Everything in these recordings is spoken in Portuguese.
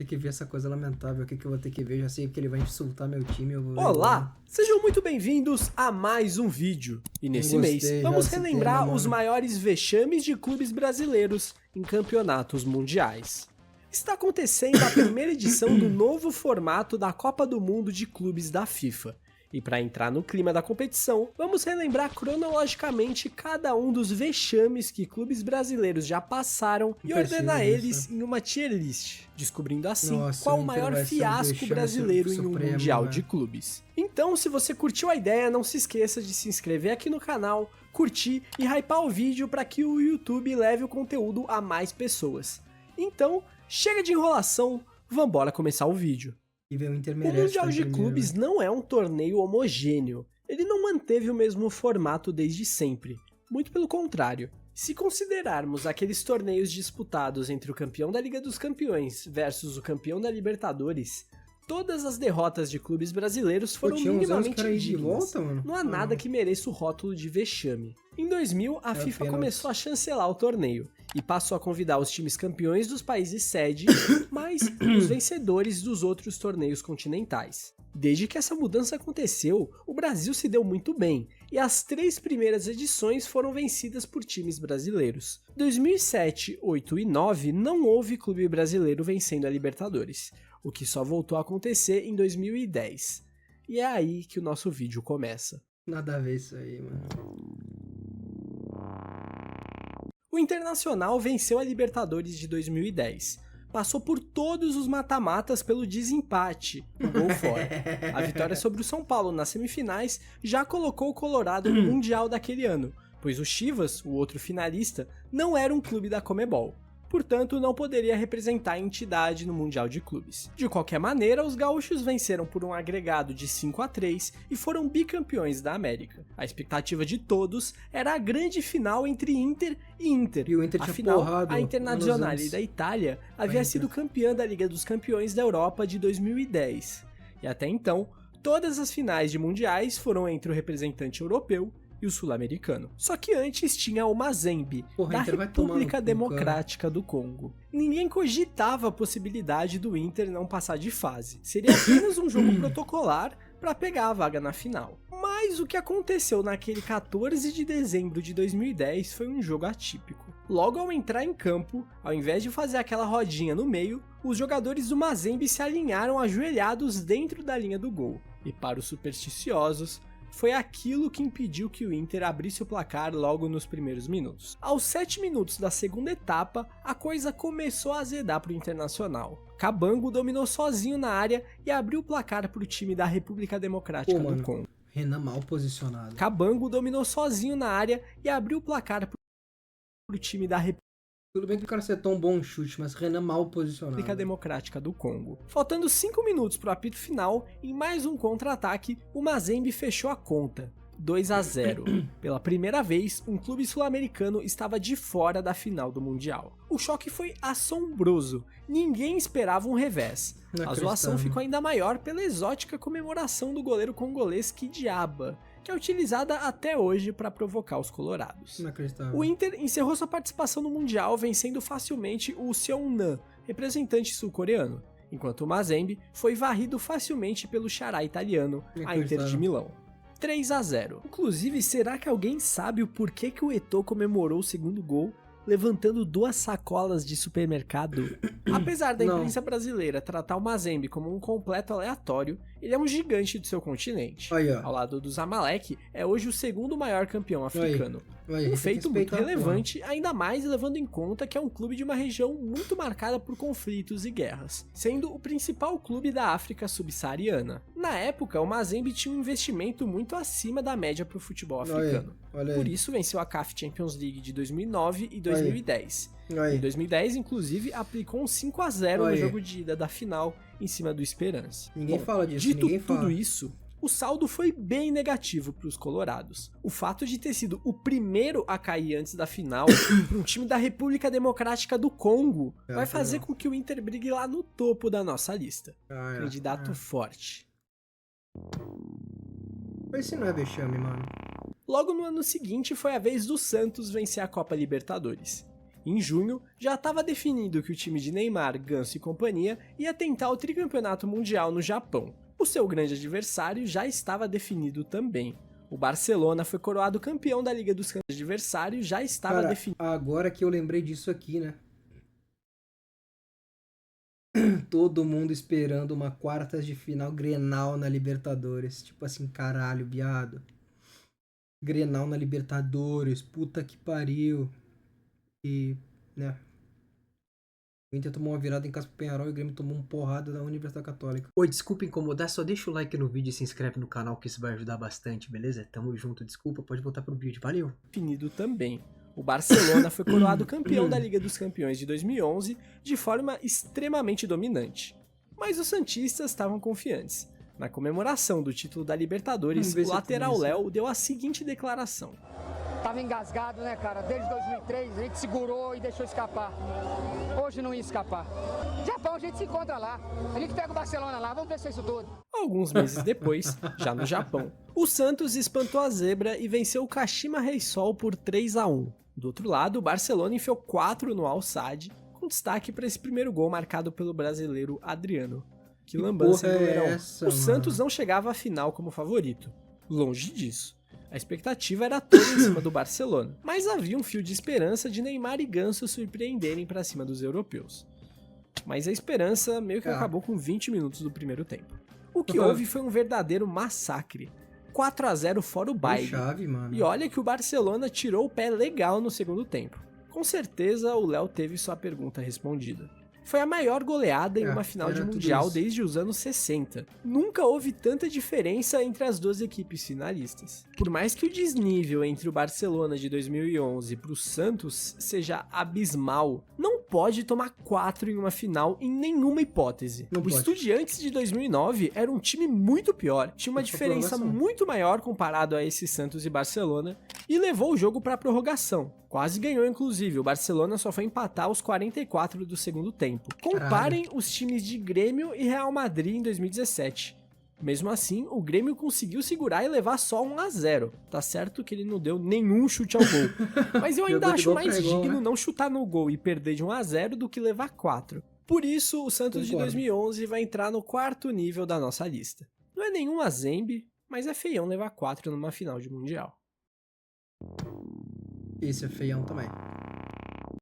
Tem que ver essa coisa lamentável aqui que eu vou ter que ver. Já sei que ele vai insultar meu time. Eu vou ver Olá! Sejam muito bem-vindos a mais um vídeo. E nesse mês, vamos relembrar os maiores vexames de clubes brasileiros em campeonatos mundiais. Está acontecendo a primeira edição do novo formato da Copa do Mundo de Clubes da FIFA. E para entrar no clima da competição, vamos relembrar cronologicamente cada um dos vexames que clubes brasileiros já passaram e ordenar eles em uma tier list, descobrindo assim qual o maior fiasco brasileiro em um mundial de clubes. Então, se você curtiu a ideia, não se esqueça de se inscrever aqui no canal, curtir e hypar o vídeo para que o YouTube leve o conteúdo a mais pessoas. Então, chega de enrolação, vambora começar o vídeo. O Mundial de Clubes não é um torneio homogêneo, ele não manteve o mesmo formato desde sempre, muito pelo contrário. Se considerarmos aqueles torneios disputados entre o campeão da Liga dos Campeões versus o campeão da Libertadores, todas as derrotas de clubes brasileiros foram minimamente dignas. Não há nada que mereça o rótulo de vexame. Em 2000, a FIFA começou a chancelar o torneio e passou a convidar os times campeões dos países sede, mas os vencedores dos outros torneios continentais. Desde que essa mudança aconteceu, o Brasil se deu muito bem, e as 3 primeiras edições foram vencidas por times brasileiros. 2007, 8 e 9 não houve clube brasileiro vencendo a Libertadores, o que só voltou a acontecer em 2010. E é aí que o nosso vídeo começa. Nada a ver isso aí, mano. O Internacional venceu a Libertadores de 2010. Passou por todos os mata-matas pelo desempate, um gol fora. A vitória sobre o São Paulo nas semifinais já colocou o Colorado no Mundial daquele ano, pois o Chivas, o outro finalista, não era um clube da Conmebol. Portanto, não poderia representar a entidade no Mundial de Clubes. De qualquer maneira, os gaúchos venceram por um agregado de 5-3 e foram bicampeões da América. A expectativa de todos era a grande final entre Inter e Inter. E o Inter tinha porrado, a Internazionale da Itália havia sido campeã da Liga dos Campeões da Europa de 2010. E até então, todas as finais de mundiais foram entre o representante europeu e o sul-americano. Só que antes tinha o Mazembe, da República Democrática do Congo. Ninguém cogitava a possibilidade do Inter não passar de fase. Seria apenas um jogo protocolar para pegar a vaga na final. Mas o que aconteceu naquele 14 de dezembro de 2010 foi um jogo atípico. Logo ao entrar em campo, ao invés de fazer aquela rodinha no meio, os jogadores do Mazembe se alinharam ajoelhados dentro da linha do gol. E para os supersticiosos, foi aquilo que impediu que o Inter abrisse o placar logo nos primeiros minutos. Aos 7 minutos da segunda etapa, a coisa começou a azedar para o Internacional. Cabango dominou sozinho na área e abriu o placar para o time da República Democrática do Congo. Renan mal posicionado. Cabango dominou sozinho na área e abriu o placar para o time da República. Tudo bem que o cara acertou um bom chute, mas Renan mal posicionado. República Democrática do Congo. Faltando 5 minutos para o apito final, em mais um contra-ataque, o Mazembe fechou a conta. 2-0. Pela primeira vez, um clube sul-americano estava de fora da final do Mundial. O choque foi assombroso. Ninguém esperava um revés. A zoação ficou ainda maior pela exótica comemoração do goleiro congolês Kidiaba, que é utilizada até hoje para provocar os colorados. O Inter encerrou sua participação no Mundial vencendo facilmente o Seongnam, representante sul-coreano, enquanto o Mazembe foi varrido facilmente pelo xará italiano, a Inter de Milão. 3-0. Inclusive, será que alguém sabe o porquê que o Eto'o comemorou o segundo gol levantando 2 sacolas de supermercado? Apesar da imprensa brasileira tratar o Mazembe como um completo aleatório, ele é um gigante do seu continente. Ao lado do Zamalek, é hoje o segundo maior campeão africano. Um feito muito relevante, ainda mais levando em conta que é um clube de uma região muito marcada por conflitos e guerras, sendo o principal clube da África subsaariana. Na época, o Mazembe tinha um investimento muito acima da média para o futebol africano. Por isso, venceu a CAF Champions League de 2009 e 2010. Em 2010, inclusive, aplicou um 5-0 no jogo de ida da final em cima do Esperance. Ninguém fala disso, dito tudo isso, o saldo foi bem negativo para os colorados. O fato de ter sido o primeiro a cair antes da final para um time da República Democrática do Congo vai fazer com que o Inter brigue lá no topo da nossa lista. Candidato forte. Esse não é vexame, mano. Logo no ano seguinte foi a vez do Santos vencer a Copa Libertadores. Em junho, já estava definido que o time de Neymar, Ganso e companhia ia tentar o tricampeonato mundial no Japão. O seu grande adversário já estava definido também. O Barcelona foi coroado campeão da Liga dos Campeões. O adversário já estava definido. Agora que eu lembrei disso aqui, né? Todo mundo esperando uma quartas de final Grenal na Libertadores. Tipo assim, caralho, viado. Grenal na Libertadores, puta que pariu. E, né? O Inter tomou uma virada em casa pro Penharol e o Grêmio tomou uma porrada da Universidade Católica. Oi, desculpa incomodar, só deixa o like no vídeo e se inscreve no canal que isso vai ajudar bastante, beleza? Tamo junto, desculpa, pode voltar pro vídeo, valeu. Definido também. O Barcelona foi coroado campeão da Liga dos Campeões de 2011 de forma extremamente dominante. Mas os santistas estavam confiantes. Na comemoração do título da Libertadores, o lateral Léo deu a seguinte declaração. Tava engasgado, né, cara? Desde 2003 a gente segurou e deixou escapar. Hoje não ia escapar. Japão, a gente se encontra lá. A gente pega o Barcelona lá, vamos ver se é isso tudo. Alguns meses depois, já no Japão, o Santos espantou a zebra e venceu o Kashima Reysol por 3-1. Do outro lado, o Barcelona enfiou 4 no Al Sadd, com destaque para esse primeiro gol marcado pelo brasileiro Adriano. Que lambança, hein, goleirão? O Santos não chegava à final como favorito. Longe disso. A expectativa era toda em cima do Barcelona, mas havia um fio de esperança de Neymar e Ganso surpreenderem para cima dos europeus. Mas a esperança meio que acabou com 20 minutos do primeiro tempo. O que houve foi um verdadeiro massacre. 4-0 fora o baile. E olha que o Barcelona tirou o pé legal no segundo tempo. Com certeza o Léo teve sua pergunta respondida. Foi a maior goleada em uma final de Mundial desde os anos 60. Nunca houve tanta diferença entre as duas equipes finalistas. Por mais que o desnível entre o Barcelona de 2011 para o Santos seja abismal, não pode tomar 4 em uma final em nenhuma hipótese. O Estudiantes de 2009 era um time muito pior, tinha uma diferença muito maior comparado a esse Santos e Barcelona, e levou o jogo para a prorrogação. Quase ganhou, inclusive. O Barcelona só foi empatar aos 44 do segundo tempo. Comparem os times de Grêmio e Real Madrid em 2017. Mesmo assim, o Grêmio conseguiu segurar e levar só 1-0. Tá certo que ele não deu nenhum chute ao gol. Mas eu ainda acho mais digno não chutar no gol e perder de 1-0 do que levar 4. Por isso, o Santos de 2011 vai entrar no quarto nível da nossa lista. Não é nenhum azembe, mas é feião levar 4 numa final de Mundial. Esse é feião também.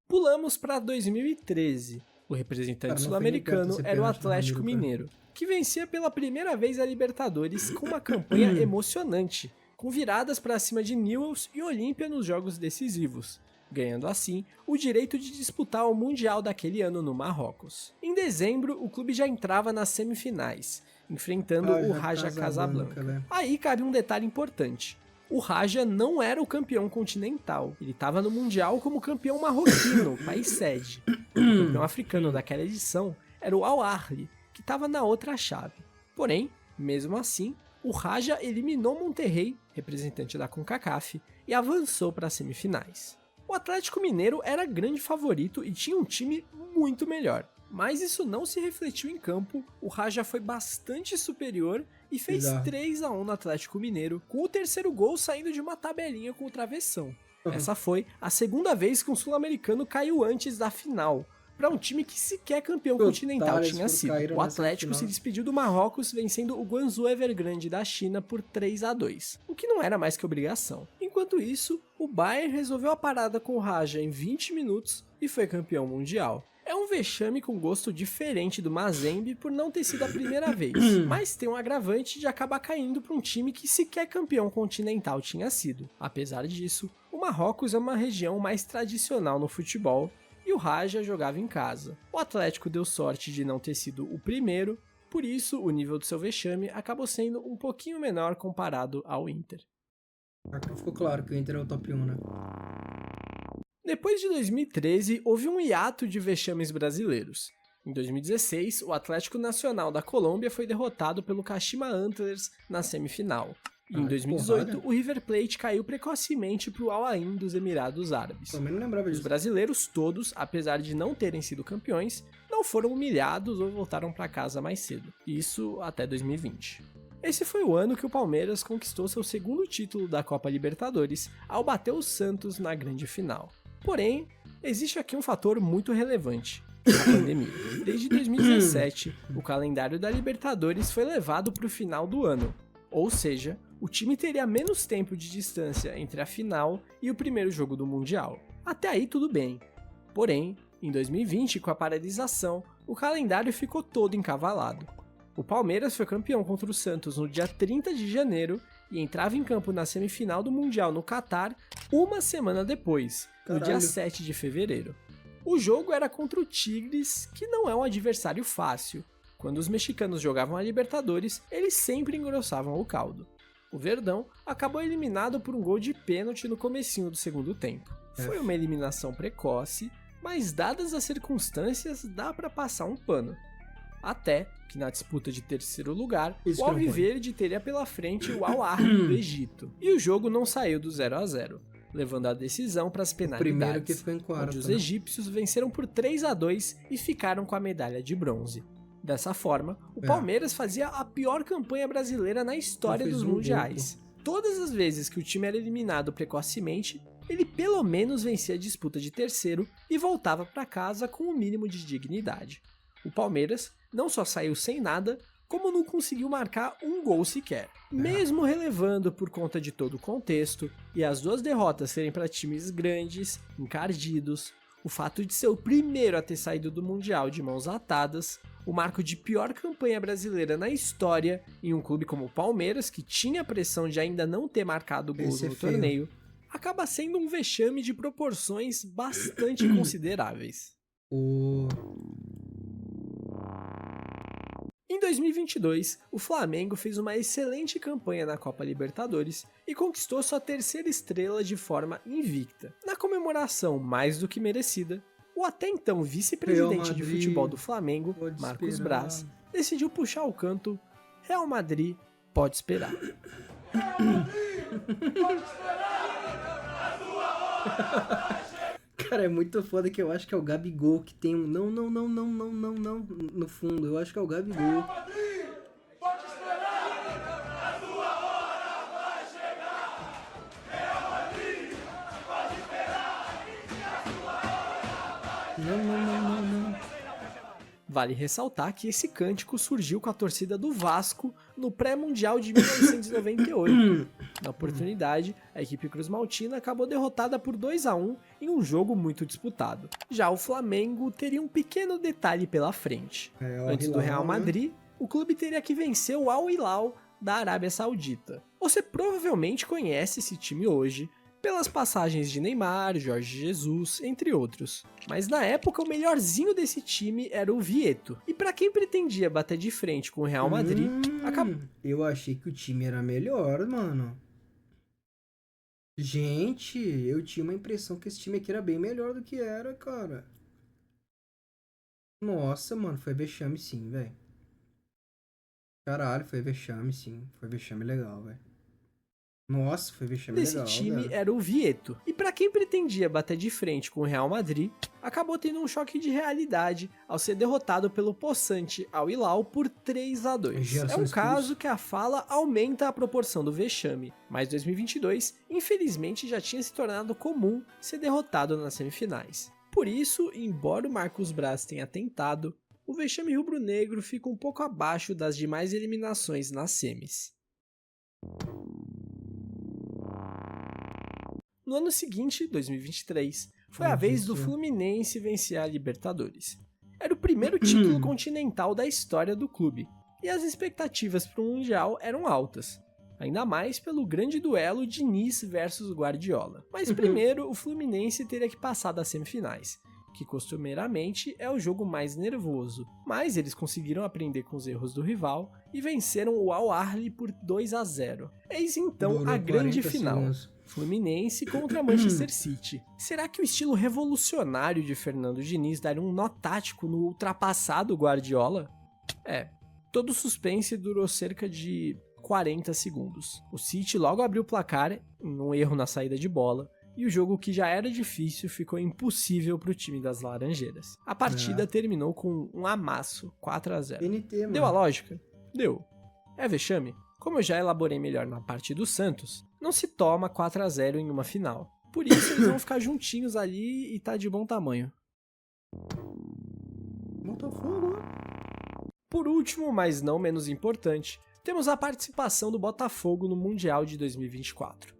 Pulamos para 2013. O representante sul-americano era o Atlético Mineiro, que vencia pela primeira vez a Libertadores com uma campanha emocionante, com viradas para cima de Newell's e Olímpia nos jogos decisivos, ganhando assim o direito de disputar o Mundial daquele ano no Marrocos. Em dezembro, o clube já entrava nas semifinais, enfrentando o Raja Casablanca. Aí cabe um detalhe importante. O Raja não era o campeão continental, ele estava no Mundial como campeão marroquino, país sede. O campeão africano daquela edição era o Al Ahly, que estava na outra chave. Porém, mesmo assim, o Raja eliminou Monterrey, representante da CONCACAF, e avançou para as semifinais. O Atlético Mineiro era grande favorito e tinha um time muito melhor. Mas isso não se refletiu em campo, o Raja foi bastante superior e fez 3-1 no Atlético Mineiro, com o terceiro gol saindo de uma tabelinha com o travessão. Essa foi a segunda vez que um sul-americano caiu antes da final, para um time que sequer campeão continental tinha sido. O Atlético se despediu do Marrocos vencendo o Guangzhou Evergrande da China por 3-2, o que não era mais que obrigação. Enquanto isso, o Bayern resolveu a parada com o Raja em 20 minutos e foi campeão mundial. É um vexame com gosto diferente do Mazembe por não ter sido a primeira vez, mas tem um agravante de acabar caindo para um time que sequer campeão continental tinha sido. Apesar disso, o Marrocos é uma região mais tradicional no futebol e o Raja jogava em casa. O Atlético deu sorte de não ter sido o primeiro, por isso o nível do seu vexame acabou sendo um pouquinho menor comparado ao Inter. Ficou claro que o Inter é o top 1, né? Depois de 2013, houve um hiato de vexames brasileiros. Em 2016, o Atlético Nacional da Colômbia foi derrotado pelo Kashima Antlers na semifinal. E em 2018, o River Plate caiu precocemente para o Al Ain dos Emirados Árabes. Também não lembrava disso. Os brasileiros todos, apesar de não terem sido campeões, não foram humilhados ou voltaram para casa mais cedo. Isso até 2020. Esse foi o ano que o Palmeiras conquistou seu segundo título da Copa Libertadores ao bater o Santos na grande final. Porém, Existe aqui um fator muito relevante, a pandemia. Desde 2017, o calendário da Libertadores foi levado para o final do ano, ou seja, o time teria menos tempo de distância entre a final e o primeiro jogo do Mundial. Até aí tudo bem. Porém, em 2020, com a paralisação, o calendário ficou todo encavalado. O Palmeiras foi campeão contra o Santos no dia 30 de janeiro e entrava em campo na semifinal do Mundial no Catar uma semana depois, no dia 7 de fevereiro. O jogo era contra o Tigres, que não é um adversário fácil. Quando os mexicanos jogavam a Libertadores, eles sempre engrossavam o caldo. O Verdão acabou eliminado por um gol de pênalti no comecinho do segundo tempo. Foi uma eliminação precoce, mas dadas as circunstâncias, dá pra passar um pano. Até que na disputa de terceiro lugar, o Alviverde teria pela frente o Al Ahly do Egito. E o jogo não saiu do 0-0, levando a decisão para as penalidades, que ficou em quarto, onde os egípcios venceram por 3-2 e ficaram com a medalha de bronze. Dessa forma, o Palmeiras fazia a pior campanha brasileira na história dos mundiais. Todas as vezes que o time era eliminado precocemente, ele pelo menos vencia a disputa de terceiro e voltava para casa com o mínimo de dignidade. O Palmeiras não só saiu sem nada, como não conseguiu marcar um gol sequer. Mesmo relevando por conta de todo o contexto, e as duas derrotas serem para times grandes, encardidos, o fato de ser o primeiro a ter saído do Mundial de mãos atadas, o marco de pior campanha brasileira na história em um clube como o Palmeiras, que tinha a pressão de ainda não ter marcado gols no torneio, acaba sendo um vexame de proporções bastante consideráveis. Em 2022, o Flamengo fez uma excelente campanha na Copa Libertadores e conquistou sua terceira estrela de forma invicta. Na comemoração mais do que merecida, o até então vice-presidente de futebol do Flamengo, Marcos Braz, decidiu puxar o canto "Real Madrid pode esperar". Cara, é muito foda que eu acho que é o Gabigol que tem um não no fundo. Eu acho que é o Gabigol. Não. Vale ressaltar que esse cântico surgiu com a torcida do Vasco no pré-mundial de 1998. Na oportunidade, a equipe cruzmaltina acabou derrotada por 2-1 em um jogo muito disputado. Já o Flamengo teria um pequeno detalhe pela frente. Antes do Real Madrid, o clube teria que vencer o Al Hilal da Arábia Saudita. Você provavelmente conhece esse time hoje, pelas passagens de Neymar, Jorge Jesus, entre outros. Mas na época o melhorzinho desse time era o Vieto. E pra quem pretendia bater de frente com o Real Madrid, Eu achei que o time era melhor, mano. Gente, eu tinha uma impressão que esse time aqui era bem melhor do que era, cara. Nossa, mano, foi vexame sim, velho. Caralho, foi vexame sim. Foi vexame legal, velho. Nossa, foi vexame legal. Esse time velho. era o Vieto. E pra quem pretendia bater de frente com o Real Madrid, acabou tendo um choque de realidade ao ser derrotado pelo possante Al Hilal por 3-2. É um caso que a fala aumenta a proporção do vexame, mas 2022, infelizmente, já tinha se tornado comum ser derrotado nas semifinais. Por isso, embora o Marcos Braz tenha tentado, o vexame rubro-negro fica um pouco abaixo das demais eliminações nas semis. No ano seguinte, 2023, foi a vez do Fluminense vencer a Libertadores. Era o primeiro título continental da história do clube, e as expectativas para o Mundial eram altas, ainda mais pelo grande duelo Diniz versus Guardiola. Mas primeiro, o Fluminense teria que passar das semifinais, que costumeiramente é o jogo mais nervoso, mas eles conseguiram aprender com os erros do rival e venceram o Al Ahly por 2-0. Eis então a grande final. Fluminense contra Manchester City. Será que o estilo revolucionário de Fernando Diniz daria um nó tático no ultrapassado Guardiola? Todo o suspense durou cerca de 40 segundos. O City logo abriu o placar em um erro na saída de bola, e o jogo, que já era difícil, ficou impossível para o time das Laranjeiras. A partida terminou com um amasso, 4-0. Deu a lógica? Deu. É vexame? Como eu já elaborei melhor na parte do Santos, não se toma 4-0 em uma final. Por isso eles vão ficar juntinhos ali e tá de bom tamanho. Botafogo, né? Por último, mas não menos importante, temos a participação do Botafogo no Mundial de 2024.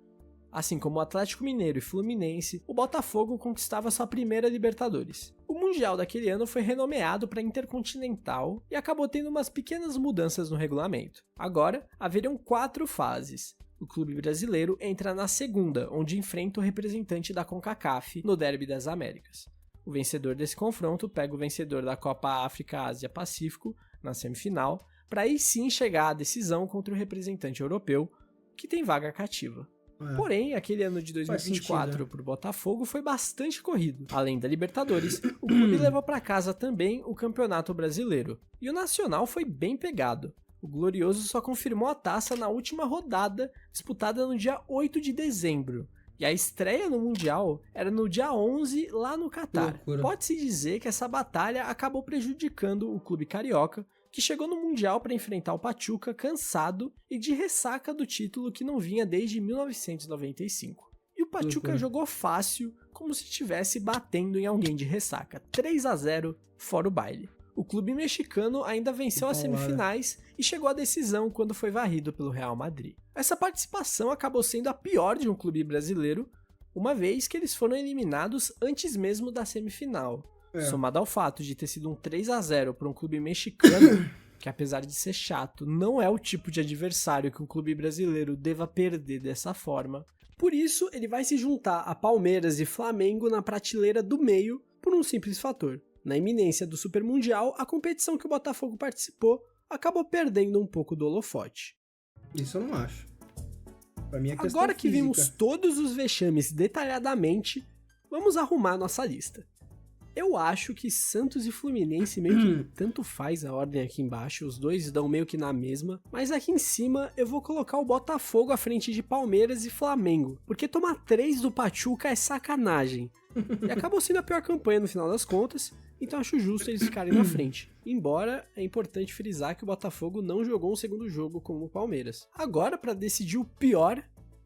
Assim como o Atlético Mineiro e Fluminense, o Botafogo conquistava sua primeira Libertadores. O Mundial daquele ano foi renomeado para Intercontinental e acabou tendo umas pequenas mudanças no regulamento. Agora, haveriam 4 fases. O clube brasileiro entra na segunda, onde enfrenta o representante da CONCACAF no Derby das Américas. O vencedor desse confronto pega o vencedor da Copa África, Ásia Pacífico na semifinal, para aí sim chegar à decisão contra o representante europeu, que tem vaga cativa. Porém, aquele ano de 2024 para o Botafogo foi bastante corrido. Além da Libertadores, o clube levou para casa também o Campeonato Brasileiro. E o Nacional foi bem pegado. O Glorioso só confirmou a taça na última rodada, disputada no dia 8 de dezembro. E a estreia no Mundial era no dia 11, lá no Catar. Pode-se dizer que essa batalha acabou prejudicando o clube carioca, que chegou no Mundial para enfrentar o Pachuca cansado e de ressaca do título que não vinha desde 1995. E o Pachuca jogou fácil, como se estivesse batendo em alguém de ressaca. 3-0, fora o baile. O clube mexicano ainda venceu as semifinais e chegou à decisão quando foi varrido pelo Real Madrid. Essa participação acabou sendo a pior de um clube brasileiro, uma vez que eles foram eliminados antes mesmo da semifinal. Somado ao fato de ter sido um 3-0 para um clube mexicano, que apesar de ser chato, não é o tipo de adversário que um clube brasileiro deva perder dessa forma. Por isso, ele vai se juntar a Palmeiras e Flamengo na prateleira do meio por um simples fator. Na iminência do Super Mundial, a competição que o Botafogo participou acabou perdendo um pouco do holofote. Isso eu não acho. Pra mim é questão Agora que física. vimos todos os vexames detalhadamente, vamos arrumar nossa lista. Eu acho que Santos e Fluminense meio que tanto faz a ordem aqui embaixo, os dois dão meio que na mesma, mas aqui em cima eu vou colocar o Botafogo à frente de Palmeiras e Flamengo, porque tomar 3 do Pachuca é sacanagem. E acabou sendo a pior campanha no final das contas, então acho justo eles ficarem na frente. Embora é importante frisar que o Botafogo não jogou um segundo jogo como o Palmeiras. Agora, para decidir o pior,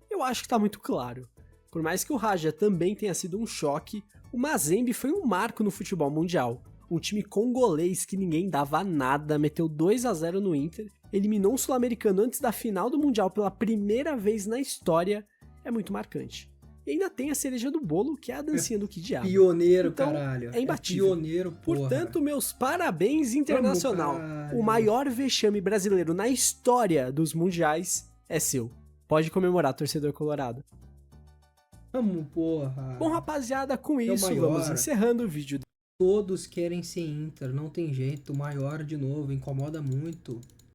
eu acho que tá muito claro. Por mais que o Raja também tenha sido um choque, o Mazembe foi um marco no futebol mundial. Um time congolês que ninguém dava nada, meteu 2-0 no Inter, eliminou um sul-americano antes da final do Mundial pela primeira vez na história, é muito marcante. E ainda tem a cereja do bolo, que é a dancinha do Kid Diabo. Pioneiro, então, caralho. É imbatível. Pioneiro, porra. Portanto, meus parabéns, Internacional. Vamos, o maior vexame brasileiro na história dos mundiais é seu. Pode comemorar, torcedor colorado. Vamos, porra. Bom, rapaziada, com isso, maior. vamos encerrando o vídeo. Todos querem ser Inter, não tem jeito. O maior, de novo, incomoda muito.